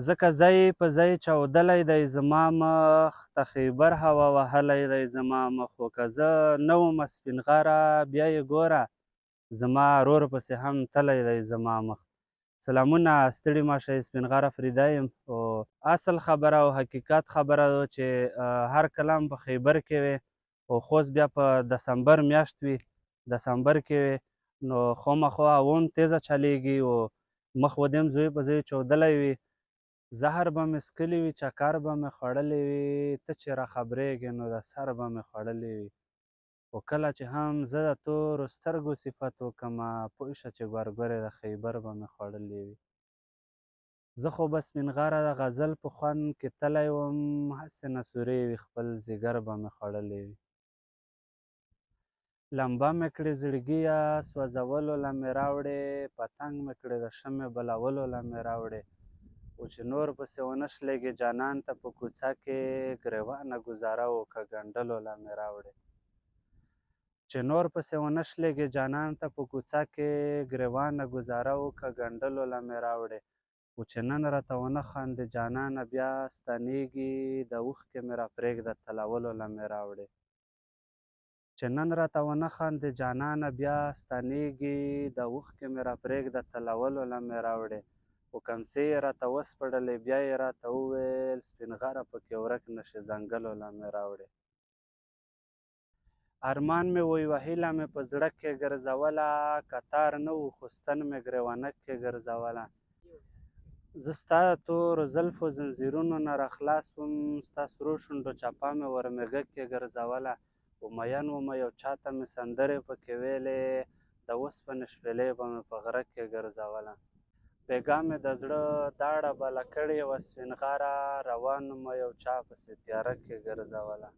ځکه ځای په ځای چاودلی دی زما مخ ته خیبر هوا وهلی دی زما مخ خو که زه نه ومه سپین غره بیا یې ګوره زما رور پسې هم تلی دی زما مخ. سلامونه، ستړي مه شئ، سپین غره فریده یم. او اصل خبره او حقیقت خبره ده چې هر کله هم په خیبر کې وې او خوست بیا په دسمبر میاشت وي، دسمبر کې وې نو خامخا هوا هم تیزه چلیږي او مخ ودې هم ځای په ځای چاودلی وي. زهر به مې څښلي وي، چکر به مې خوړلی وي، ته چې راخبرېږې نو د سر به مې خوړلی وي. خو کله چې هم زه د تورو سترګو صفت وکړمه پوه شه چې ګورګورې د خیبر به مې خوړلې وي. زه خو به سپین غره د غزل په خوند کې تلی وم، هسې نصورې وي خپل ځیګر به مې خوړلی وي. لمبه مې کړې زړګیه سوځولو له مې راوړې، پتنګ مې کړې د شمعې بلولو له مې راوړې. و چې نور پسې ونه شلېږې جانان ته په کوڅه کې، ګرېوانه ګوزاره وکړه ګنډلو له مې راوړې. چې نور پسې ونه شلېږې جانان ته په کوڅه کې، ګرېوانه ګوزاره وکړه ګنډلو له مې راوړې. و چې نن راته ونه خاندې جانانه بیا ستنېږي، د اوښکې مې راپرېږده تلولو له مې راوړې. چې نن راته ونه خاندې جانانه بیا ستنېږي، د اوښکې مې راپرېږده تلولو له مې راوړې. خو کمڅې یې راته وسپړلې بیا یې راته وویل سپین غره پکې ورک نه شي ځنګلو له مې راوړې. ارمان مې و یوه هیله مې په زړه کې ګرځوله، کتار نه و خو ستن مې ګرېوانک کې ګرځوله. زه ستا د تورو زلفو ځنځیرونو نه راخلاص وم، ستا سرو شونډو چپه مې ورمېږک کې ګرځوله. و مین ومه یو چاته مې سندرې پکې ویلې، د اوسپنې شپېلۍ به مې په غره کې ګرځوله. بېګا مې د زړه داړه بله کړې وه سپین غره، روان ومه یو چا پسې تیاره کې ګرځوله.